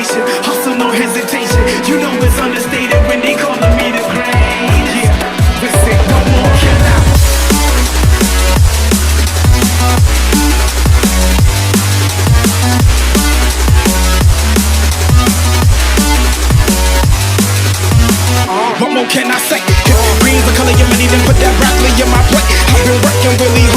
dedication, hustle, no hesitation. You know it's understated when they calling me the great. Yeah, listen, no more can I. What more can I say? Green's the color of your money, then put that broccoli in my plate. I've been working really hard.